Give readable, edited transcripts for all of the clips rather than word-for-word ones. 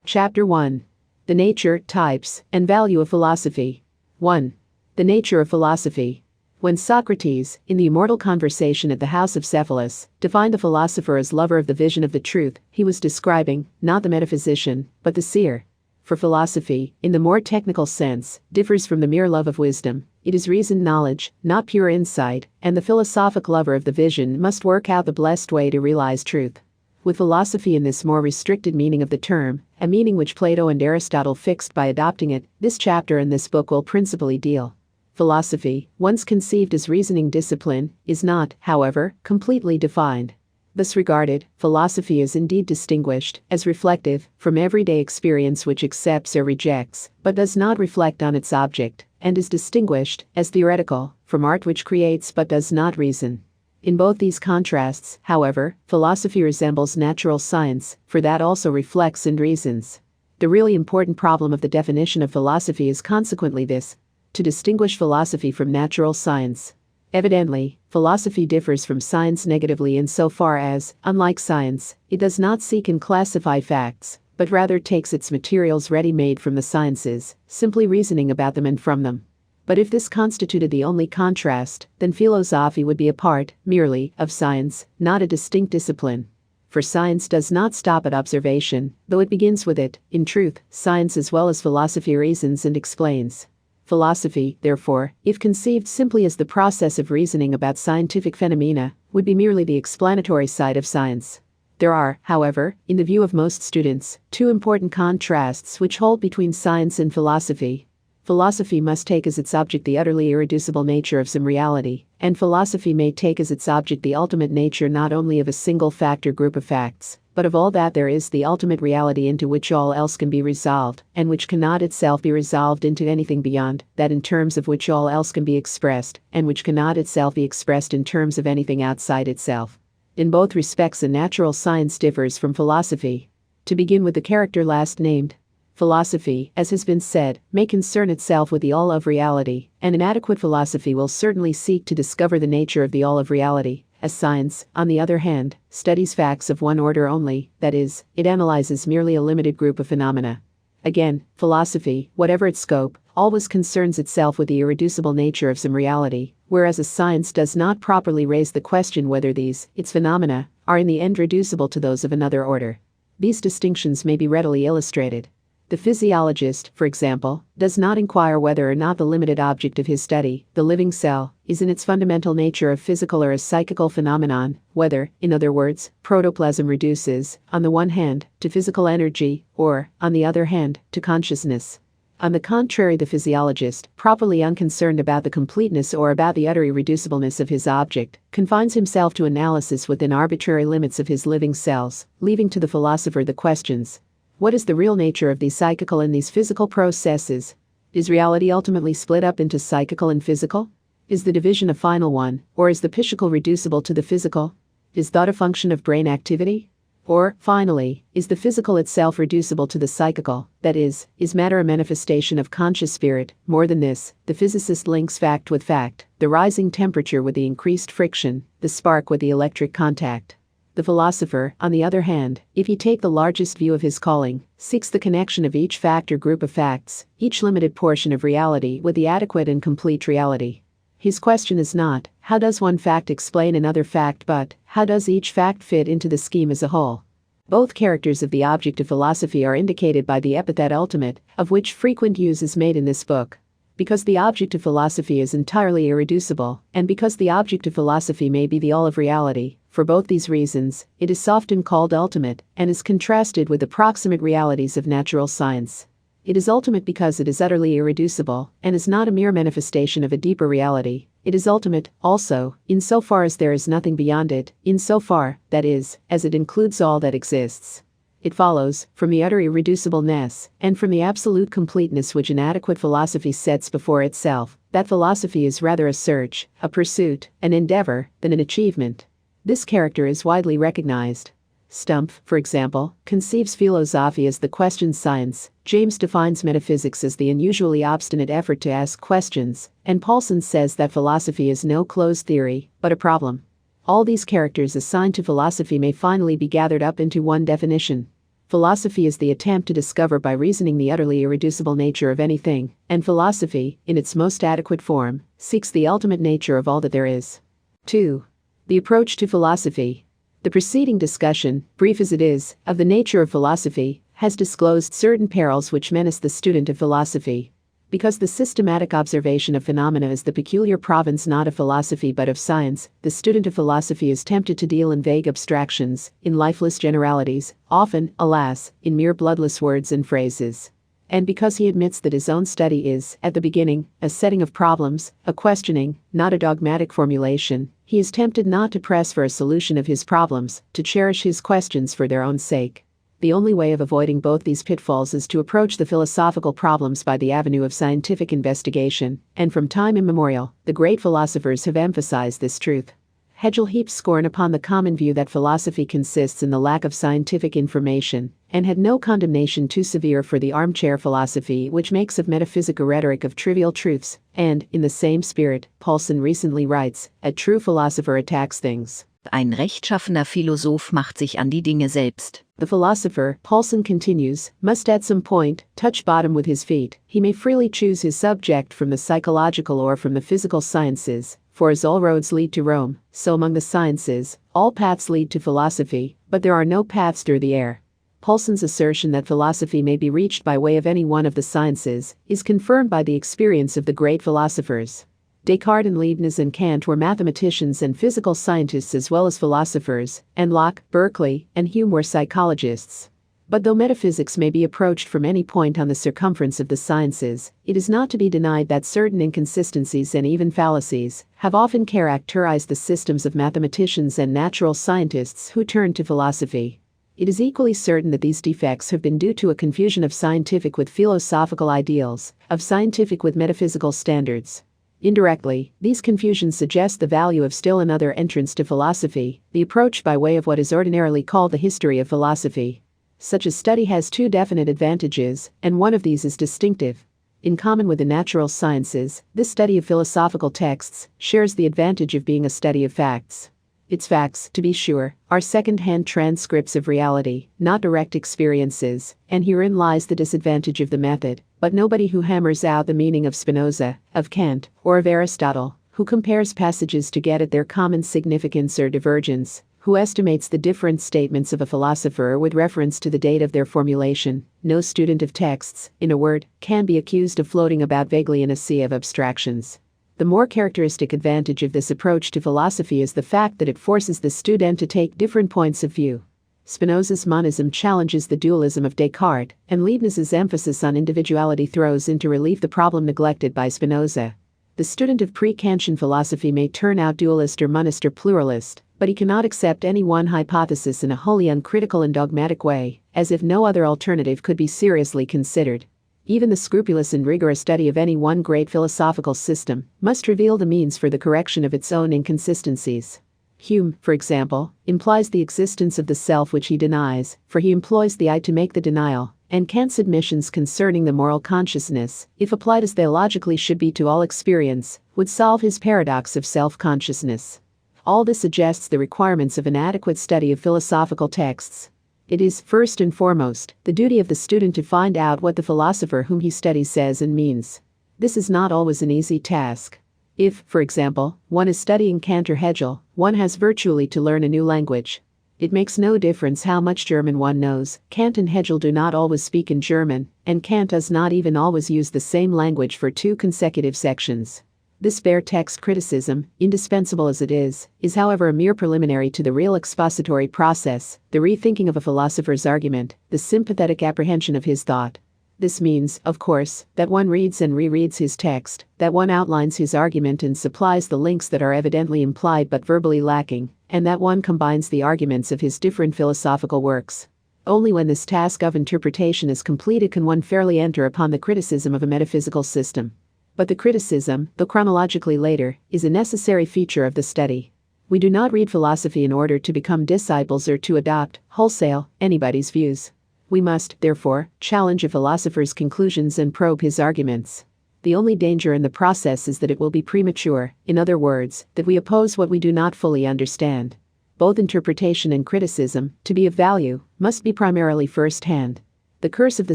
Chapter 1. The Nature, Types, and Value of Philosophy. 1. The Nature of Philosophy. When Socrates, in the immortal conversation at the house of Cephalus, defined the philosopher as lover of the vision of the truth, he was describing, not the metaphysician, but the seer. For philosophy, in the more technical sense, differs from the mere love of wisdom. It is reasoned knowledge, not pure insight, and the philosophic lover of the vision must work out the blessed way to realize truth. With philosophy in this more restricted meaning of the term, a meaning which Plato and Aristotle fixed by adopting it, this chapter in this book will principally deal. Philosophy, once conceived as reasoning discipline, is not, however, completely defined. Thus regarded, philosophy is indeed distinguished, as reflective, from everyday experience which accepts or rejects, but does not reflect on its object, and is distinguished, as theoretical, from art which creates but does not reason. In both these contrasts, however, philosophy resembles natural science, for that also reflects and reasons. The really important problem of the definition of philosophy is consequently this: to distinguish philosophy from natural science. Evidently, philosophy differs from science negatively insofar as, unlike science, it does not seek and classify facts, but rather takes its materials ready-made from the sciences, simply reasoning about them and from them. But if this constituted the only contrast, then philosophy would be a part, merely, of science, not a distinct discipline. For science does not stop at observation, though it begins with it. In truth, science as well as philosophy reasons and explains. Philosophy, therefore, if conceived simply as the process of reasoning about scientific phenomena, would be merely the explanatory side of science. There are, however, in the view of most students, two important contrasts which hold between science and philosophy. Philosophy must take as its object the utterly irreducible nature of some reality, and philosophy may take as its object the ultimate nature not only of a single fact or group of facts, but of all that there is, the ultimate reality into which all else can be resolved, and which cannot itself be resolved into anything beyond, that in terms of which all else can be expressed, and which cannot itself be expressed in terms of anything outside itself. In both respects a natural science differs from philosophy. To begin with the character last named. Philosophy, as has been said, may concern itself with the all of reality, and an adequate philosophy will certainly seek to discover the nature of the all of reality, as science, on the other hand, studies facts of one order only, that is, it analyzes merely a limited group of phenomena. Again, philosophy, whatever its scope, always concerns itself with the irreducible nature of some reality, whereas a science does not properly raise the question whether these, its phenomena, are in the end reducible to those of another order. These distinctions may be readily illustrated. The physiologist, for example, does not inquire whether or not the limited object of his study, the living cell, is in its fundamental nature a physical or a psychical phenomenon, whether, in other words, protoplasm reduces, on the one hand, to physical energy, or, on the other hand, to consciousness. On the contrary, the physiologist, properly unconcerned about the completeness or about the utter irreducibleness of his object, confines himself to analysis within arbitrary limits of his living cells, leaving to the philosopher the questions: what is the real nature of these psychical and these physical processes? Is reality ultimately split up into psychical and physical? Is the division a final one, or is the psychical reducible to the physical? Is thought a function of brain activity? Or, finally, is the physical itself reducible to the psychical, that is matter a manifestation of conscious spirit? More than this, the physicist links fact with fact, the rising temperature with the increased friction, the spark with the electric contact. The philosopher, on the other hand, if he take the largest view of his calling, seeks the connection of each fact or group of facts, each limited portion of reality, with the adequate and complete reality. His question is not, how does one fact explain another fact, but, how does each fact fit into the scheme as a whole? Both characters of the object of philosophy are indicated by the epithet ultimate, of which frequent use is made in this book. Because the object of philosophy is entirely irreducible, and because the object of philosophy may be the all of reality, for both these reasons, it is often called ultimate, and is contrasted with the proximate realities of natural science. It is ultimate because it is utterly irreducible, and is not a mere manifestation of a deeper reality. It is ultimate, also, insofar as there is nothing beyond it, insofar, that is, as it includes all that exists. It follows, from the utter irreducibleness, and from the absolute completeness which an adequate philosophy sets before itself, that philosophy is rather a search, a pursuit, an endeavor, than an achievement. This character is widely recognized. Stumpf, for example, conceives philosophy as the question science, James defines metaphysics as the unusually obstinate effort to ask questions, and Paulson says that philosophy is no closed theory, but a problem. All these characters assigned to philosophy may finally be gathered up into one definition. Philosophy is the attempt to discover by reasoning the utterly irreducible nature of anything, and philosophy, in its most adequate form, seeks the ultimate nature of all that there is. 2. The approach to philosophy. The preceding discussion, brief as it is, of the nature of philosophy, has disclosed certain perils which menace the student of philosophy. Because the systematic observation of phenomena is the peculiar province not of philosophy but of science, the student of philosophy is tempted to deal in vague abstractions, in lifeless generalities, often, alas, in mere bloodless words and phrases. And because he admits that his own study is, at the beginning, a setting of problems, a questioning, not a dogmatic formulation, he is tempted not to press for a solution of his problems, to cherish his questions for their own sake. The only way of avoiding both these pitfalls is to approach the philosophical problems by the avenue of scientific investigation, and from time immemorial, the great philosophers have emphasized this truth. Hegel heaped scorn upon the common view that philosophy consists in the lack of scientific information, and had no condemnation too severe for the armchair philosophy which makes of metaphysic a rhetoric of trivial truths, and, in the same spirit, Paulson recently writes, a true philosopher attacks things. Ein rechtschaffener Philosoph macht sich an die Dinge selbst. The philosopher, Paulson continues, must at some point touch bottom with his feet. He may freely choose his subject from the psychological or from the physical sciences, for as all roads lead to Rome, so among the sciences, all paths lead to philosophy, but there are no paths through the air. Paulson's assertion that philosophy may be reached by way of any one of the sciences is confirmed by the experience of the great philosophers. Descartes and Leibniz and Kant were mathematicians and physical scientists as well as philosophers, and Locke, Berkeley, and Hume were psychologists. But though metaphysics may be approached from any point on the circumference of the sciences, it is not to be denied that certain inconsistencies and even fallacies have often characterized the systems of mathematicians and natural scientists who turned to philosophy. It is equally certain that these defects have been due to a confusion of scientific with philosophical ideals, of scientific with metaphysical standards. Indirectly, these confusions suggest the value of still another entrance to philosophy, the approach by way of what is ordinarily called the history of philosophy. Such a study has two definite advantages, and one of these is distinctive. In common with the natural sciences, this study of philosophical texts shares the advantage of being a study of facts. Its facts, to be sure, are second-hand transcripts of reality, not direct experiences, and herein lies the disadvantage of the method. But nobody who hammers out the meaning of Spinoza, of Kant, or of Aristotle, who compares passages to get at their common significance or divergence, who estimates the different statements of a philosopher with reference to the date of their formulation, no student of texts, in a word, can be accused of floating about vaguely in a sea of abstractions. The more characteristic advantage of this approach to philosophy is the fact that it forces the student to take different points of view. Spinoza's monism challenges the dualism of Descartes, and Leibniz's emphasis on individuality throws into relief the problem neglected by Spinoza. The student of pre-Kantian philosophy may turn out dualist or monist or pluralist, but he cannot accept any one hypothesis in a wholly uncritical and dogmatic way, as if no other alternative could be seriously considered. Even the scrupulous and rigorous study of any one great philosophical system must reveal the means for the correction of its own inconsistencies. Hume, for example, implies the existence of the self which he denies, for he employs the I to make the denial, and Kant's admissions concerning the moral consciousness, if applied as theologically should be to all experience, would solve his paradox of self-consciousness. All this suggests the requirements of an adequate study of philosophical texts. It is, first and foremost, the duty of the student to find out what the philosopher whom he studies says and means. This is not always an easy task. If, for example, one is studying Kant or Hegel, one has virtually to learn a new language. It makes no difference how much German one knows. Kant and Hegel do not always speak in German, and Kant does not even always use the same language for two consecutive sections. This bare text criticism, indispensable as it is however a mere preliminary to the real expository process, the rethinking of a philosopher's argument, the sympathetic apprehension of his thought. This means, of course, that one reads and rereads his text, that one outlines his argument and supplies the links that are evidently implied but verbally lacking, and that one combines the arguments of his different philosophical works. Only when this task of interpretation is completed can one fairly enter upon the criticism of a metaphysical system. But the criticism, though chronologically later, is a necessary feature of the study. We do not read philosophy in order to become disciples or to adopt, wholesale, anybody's views. We must, therefore, challenge a philosopher's conclusions and probe his arguments. The only danger in the process is that it will be premature, in other words, that we oppose what we do not fully understand. both interpretation and criticism, to be of value, must be primarily first-hand. The curse of the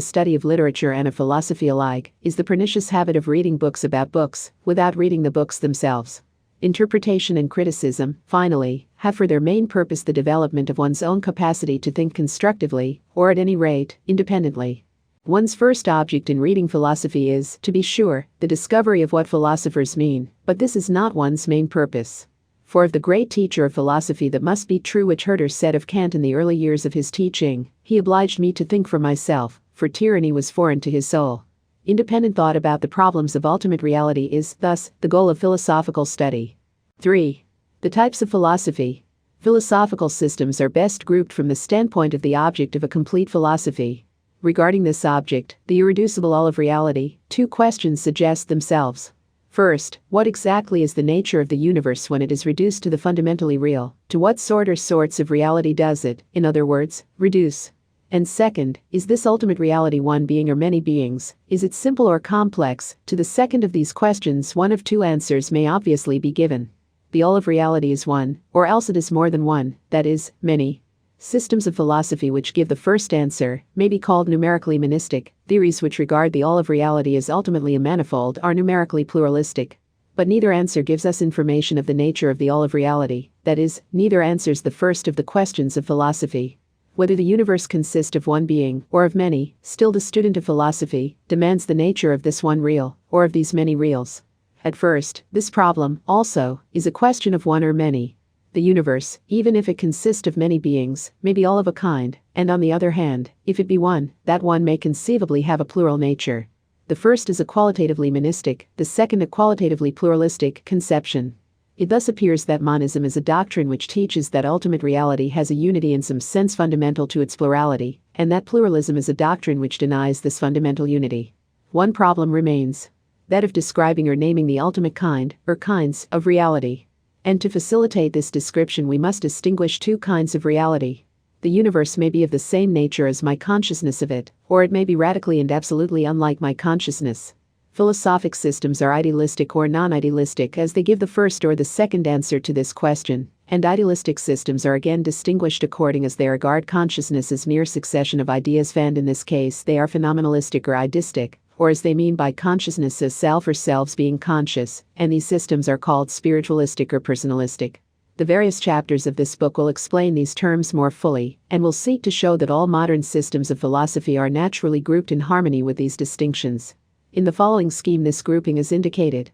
study of literature and of philosophy alike is the pernicious habit of reading books about books, without reading the books themselves. Interpretation and criticism, finally, have for their main purpose the development of one's own capacity to think constructively, or at any rate, independently. One's first object in reading philosophy is, to be sure, the discovery of what philosophers mean, but this is not one's main purpose. For of the great teacher of philosophy that must be true which Herder said of Kant in the early years of his teaching, he obliged me to think for myself, for tyranny was foreign to his soul. Independent thought about the problems of ultimate reality is, thus, the goal of philosophical study. 3. The types of philosophy. Philosophical systems are best grouped from the standpoint of the object of a complete philosophy. Regarding this object, the irreducible all of reality, two questions suggest themselves. First, what exactly is the nature of the universe when it is reduced to the fundamentally real? To what sort or sorts of reality does it, in other words, reduce? And second, is this ultimate reality one being or many beings? Is it simple or complex? To the second of these questions, one of two answers may obviously be given. The all of reality is one, or else it is more than one, that is, many. Systems of philosophy which give the first answer may be called numerically monistic. Theories which regard the all of reality as ultimately a manifold are numerically pluralistic. But neither answer gives us information of the nature of the all of reality, that is, neither answers the first of the questions of philosophy. Whether the universe consists of one being or of many, still the student of philosophy demands the nature of this one real, or of these many reals. At first, this problem, also, is a question of one or many. The universe, even if it consists of many beings, may be all of a kind, and on the other hand, if it be one, that one may conceivably have a plural nature. The first is a qualitatively monistic, the second a qualitatively pluralistic conception. It thus appears that monism is a doctrine which teaches that ultimate reality has a unity in some sense fundamental to its plurality, and that pluralism is a doctrine which denies this fundamental unity. One problem remains: that of describing or naming the ultimate kind, or kinds, of reality. And to facilitate this description we must distinguish two kinds of reality. The universe may be of the same nature as my consciousness of it, or it may be radically and absolutely unlike my consciousness. Philosophic systems are idealistic or non-idealistic as they give the first or the second answer to this question, and idealistic systems are again distinguished according as they regard consciousness as mere succession of ideas, and in this case they are phenomenalistic or ideistic, or as they mean by consciousness as self or selves being conscious, and these systems are called spiritualistic or personalistic. The various chapters of this book will explain these terms more fully, and will seek to show that all modern systems of philosophy are naturally grouped in harmony with these distinctions. In the following scheme this grouping is indicated.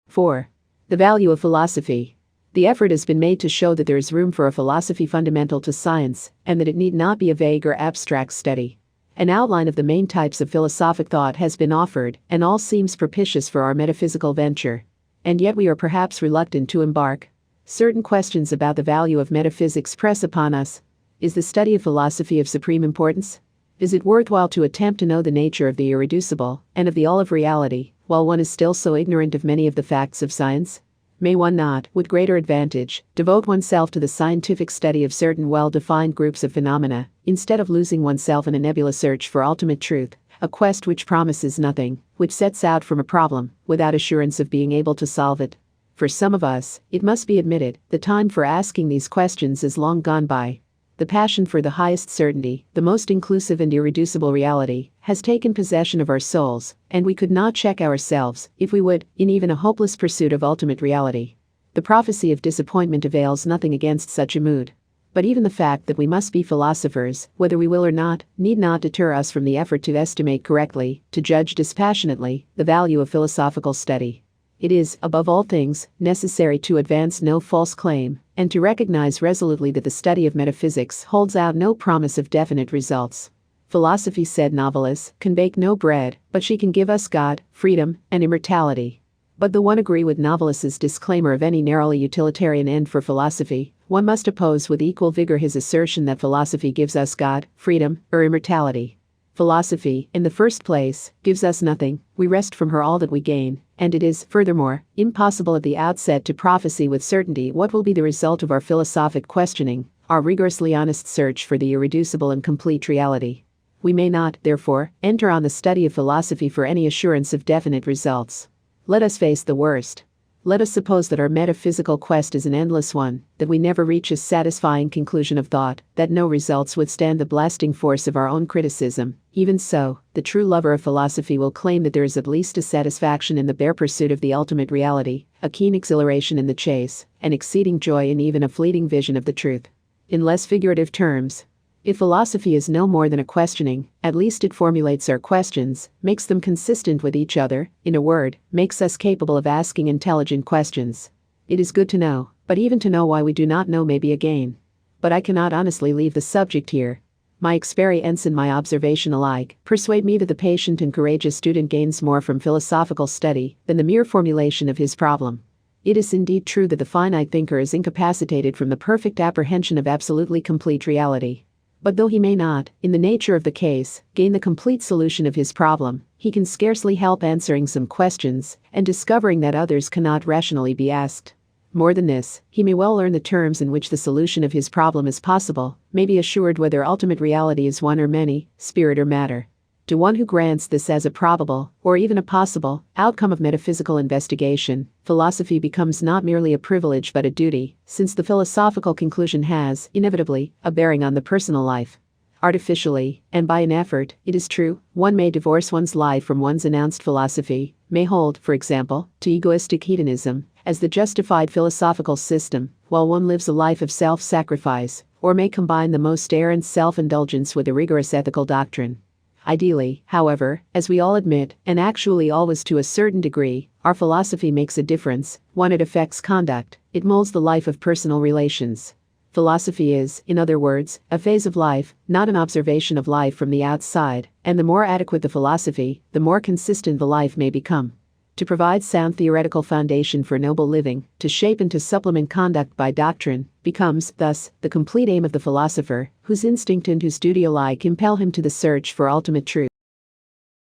(4) The value of philosophy. The effort has been made to show that there is room for a philosophy fundamental to science, and that it need not be a vague or abstract study. An outline of the main types of philosophic thought has been offered, and all seems propitious for our metaphysical venture. And yet we are perhaps reluctant to embark. Certain questions about the value of metaphysics press upon us. Is the study of philosophy of supreme importance? Is it worthwhile to attempt to know the nature of the irreducible, and of the all of reality, while one is still so ignorant of many of the facts of science? May one not, with greater advantage, devote oneself to the scientific study of certain well-defined groups of phenomena, instead of losing oneself in a nebulous search for ultimate truth, a quest which promises nothing, which sets out from a problem, without assurance of being able to solve it? For some of us, it must be admitted, the time for asking these questions is long gone by. The passion for the highest certainty, the most inclusive and irreducible reality, has taken possession of our souls, and we could not check ourselves, if we would, in even a hopeless pursuit of ultimate reality. The prophecy of disappointment avails nothing against such a mood. But even the fact that we must be philosophers, whether we will or not, need not deter us from the effort to estimate correctly, to judge dispassionately, the value of philosophical study. It is, above all things, necessary to advance no false claim, and to recognize resolutely that the study of metaphysics holds out no promise of definite results. Philosophy, said Novalis, can bake no bread, but she can give us God, freedom, and immortality. But though one agree with Novalis's disclaimer of any narrowly utilitarian end for philosophy, one must oppose with equal vigor his assertion that philosophy gives us God, freedom, or immortality. Philosophy, in the first place, gives us nothing, we wrest from her all that we gain, and it is, furthermore, impossible at the outset to prophesy with certainty what will be the result of our philosophic questioning, our rigorously honest search for the irreducible and complete reality. We may not, therefore, enter on the study of philosophy for any assurance of definite results. Let us face the worst. Let us suppose that our metaphysical quest is an endless one, that we never reach a satisfying conclusion of thought, that no results withstand the blasting force of our own criticism. Even so, the true lover of philosophy will claim that there is at least a satisfaction in the bare pursuit of the ultimate reality, a keen exhilaration in the chase, an exceeding joy in even a fleeting vision of the truth. In less figurative terms, if philosophy is no more than a questioning, at least it formulates our questions, makes them consistent with each other, in a word, makes us capable of asking intelligent questions. It is good to know, but even to know why we do not know may be a gain. But I cannot honestly leave the subject here. My experience and my observation alike persuade me that the patient and courageous student gains more from philosophical study than the mere formulation of his problem. It is indeed true that the finite thinker is incapacitated from the perfect apprehension of absolutely complete reality. But though he may not, in the nature of the case, gain the complete solution of his problem, he can scarcely help answering some questions and discovering that others cannot rationally be asked. More than this, he may well learn the terms in which the solution of his problem is possible, may be assured whether ultimate reality is one or many, spirit or matter. To one who grants this as a probable, or even a possible, outcome of metaphysical investigation, philosophy becomes not merely a privilege but a duty, since the philosophical conclusion has, inevitably, a bearing on the personal life. Artificially, and by an effort, it is true, one may divorce one's life from one's announced philosophy, may hold, for example, to egoistic hedonism, as the justified philosophical system, while one lives a life of self-sacrifice, or may combine the most errant self-indulgence with a rigorous ethical doctrine. Ideally, however, as we all admit, and actually always to a certain degree, our philosophy makes a difference. One, it affects conduct, it molds the life of personal relations. Philosophy is, in other words, a phase of life, not an observation of life from the outside, and the more adequate the philosophy, the more consistent the life may become. To provide sound theoretical foundation for noble living, to shape and to supplement conduct by doctrine, becomes, thus, the complete aim of the philosopher, whose instinct and whose duty alike impel him to the search for ultimate truth.